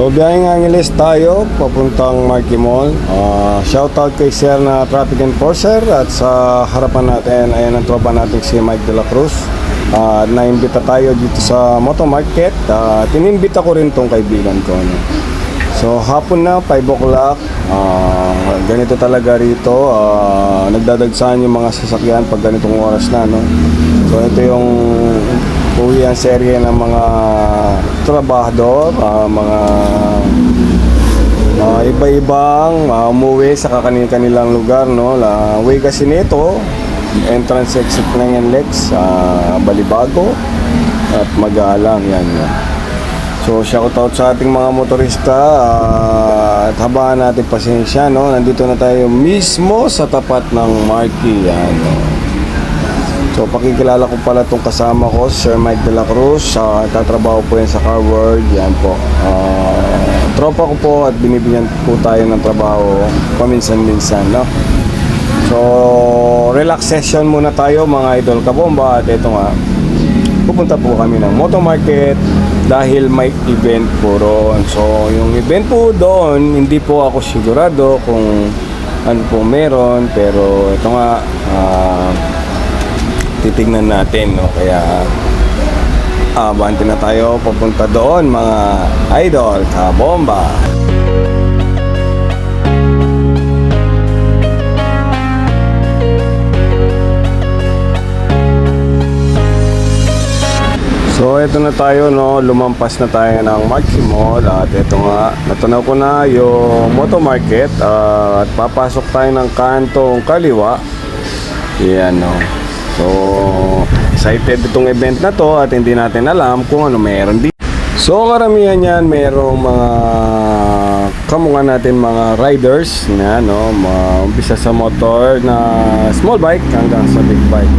So biyaheng Angeles tayo papuntang Marquee Mall. Shoutout kay Sir na traffic enforcer, at sa harapan natin ayan ang tropa natin si Mike de la Cruz. Naimbita tayo dito sa Moto Market. Tinimbita ko rin tong kaibigan ko, no? So hapon na, 5 o'clock. Ganito talaga rito. Nagdadagsahan yung mga sasakyan pag ganitong oras na, no? So ito yung uwi ang serye ng mga trabahador, mga iba-ibang umuwi sa kanilang lugar, no? Way kasi nito, entrance exit ng NLEX, Balibago at Magalang, yan. So shoutout sa ating mga motorista, at habaan natin pasensya, no? Nandito na tayo mismo sa tapat ng Marquee, yan, no? So pakikilala ko pala itong kasama ko, Sir Mike de la Cruz. Tatrabaho po yan sa Car World. Yan po, tropa ko po, at binibigyan po tayo ng trabaho paminsan-minsan, no? So relax session muna tayo mga idol kabomba. At ito nga, pupunta po kami ng Moto Market dahil may event po roon. So yung event po doon, hindi po ako sigurado kung ano po meron, pero ito nga, titignan natin, no? Kaya abante na tayo papunta doon mga idol kabomba. So ito na tayo, no? Lumampas na tayo ng Marquee Mall, at ito nga, natanaw ko na yung Moto Market, at papasok tayo ng kantong kaliwa. Yan, no? So excited itong event na to, at hindi natin alam kung ano meron dito. So karamihan yan, merong mga kamukha natin mga riders na, no? Umpisa sa motor na small bike hanggang sa big bike.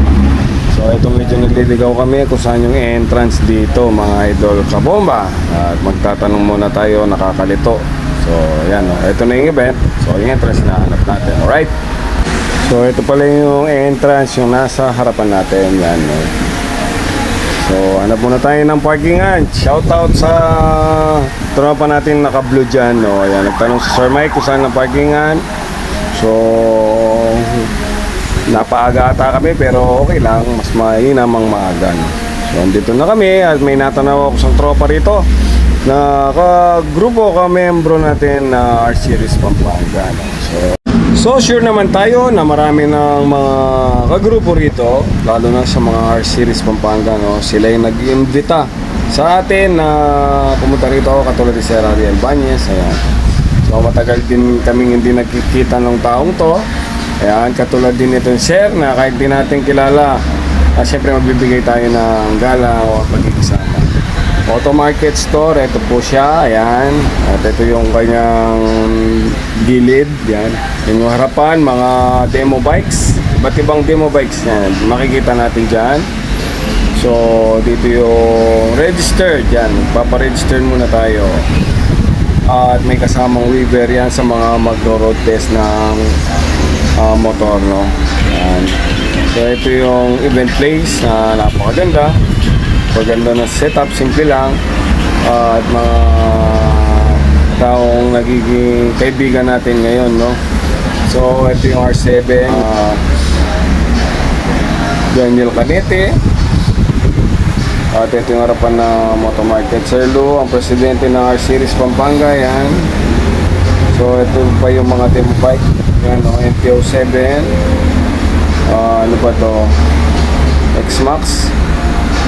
So ito medyo nagliligaw kami kung saan yung entrance dito mga idol kabomba, at magtatanong muna tayo, nakakalito. So yan, no? Ito na yung event. So yung entrance na hanap natin. Alright, so ito pala yung entrance, yung nasa harapan natin, yan, no? So hanap muna tayo ng parkingan. Shoutout sa tropa natin naka-blue dyan, no? Ayan, nagtanong si Sir Mike kung saan ang parkingan. So napaaga ata kami, pero okay lang, mas mainam ang maaga, no? So andito na kami, at may natanaw ako sa tropa rito na kagrupo, ka-membro natin na R-Series Pampanga, no? So sure naman tayo na marami ng mga kagrupo rito, lalo na sa mga R-Series Pampanga, no? Sila yung nag-iimbita sa atin na pumunta rito, katulad ni Sir Ariel Banyes. Ayan. So matagal din kaming hindi nagkikita ng taong to. Ayan, katulad din itong Sir na kahit di natin kilala, siyempre magbibigay tayo ng gala o pagkikisama. Auto Market Store, ito po siya, ayan. At ito yung kanyang gilid, yan. Yung harapan, mga demo bikes, iba't ibang demo bikes yan, makikita natin dyan. So dito yung registered, yan, paparegister muna tayo. At may kasamang waiver yan sa mga magro-road test ng motor, no? Yan. So ito yung event place na napakaganda. Paganda na setup, simple lang, at mga taong nagiging kaibigan natin ngayon, no? So ito yung R7, Daniel Canete, at ito yung harapan na Moto Market. Sir Lou, ang presidente ng R-Series Pampanga, yan. So ito pa yung mga demo bike, yan, no? MTO7, ano ba to, X-Max,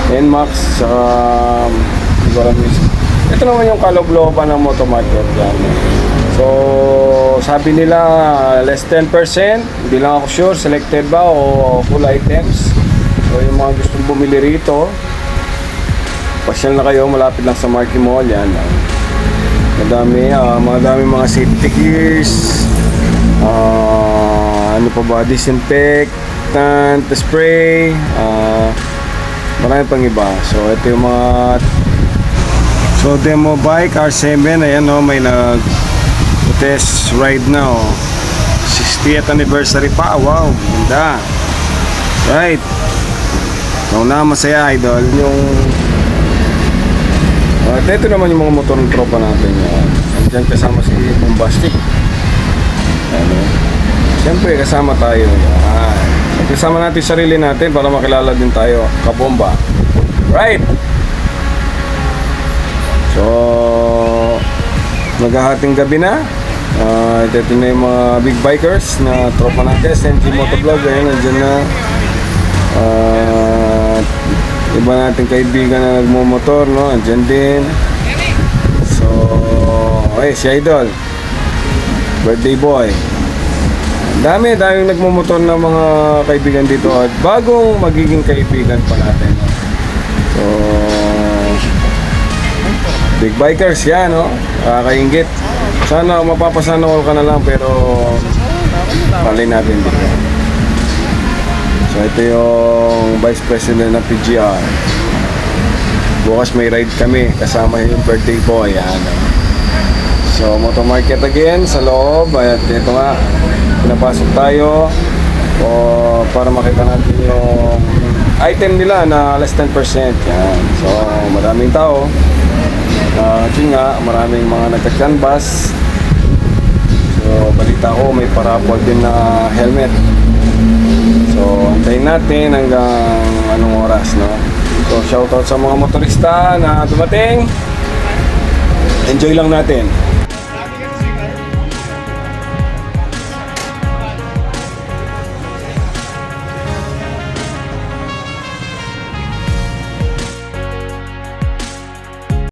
NMAX, saka ito naman yung kaloob-looban ng Moto Market, yan. So sabi nila less 10%, hindi lang ako sure selected ba o full items. So yung mga gustong bumili rito, pasyal na kayo, malapit lang sa Marquee Mall, yan. Madami mga safety gears, ano pa ba, disinfectant, spray, marami pang iba. So ito yung mga demo bike R7, ayan, no? May test ride na, 60th anniversary pa, wow, ganda. Right, masaya idol yung At ito naman yung mga motor ng tropa natin. Andyan kasama si Bombastic. Ano? Siyempre, kasama tayo. Yan. Kasama natin yung sarili natin para makilala din tayo. Kabomba. Right! So, maghahating gabi na. Ito na yung mga big bikers na tropa natin. SMG Motovlog. Ayun, nandiyan na. Iba nating kaibigan na nagmumotor, no? Andyan din. So, okay, si Idol. Birthday boy. Daming nagmumotor ng mga kaibigan dito at bagong magiging kaibigan pa natin. So, big bikers yan, no? Kakaingit. Sana mapapasana all ka na lang pero malay natin dito. So ito yung Vice President ng PGR. Bukas may ride kami kasama yung birthday boy. Yan. So motor market again sa loob. At ito nga, pinapasok tayo para makita natin yung item nila na less 10%. Yan. So maraming tao. Yun nga, maraming mga nagka-canvas. So balita ko may parapol din na helmet. So, antayin natin hanggang anong oras, no? So, shoutout sa mga motorista na dumating. Enjoy lang natin.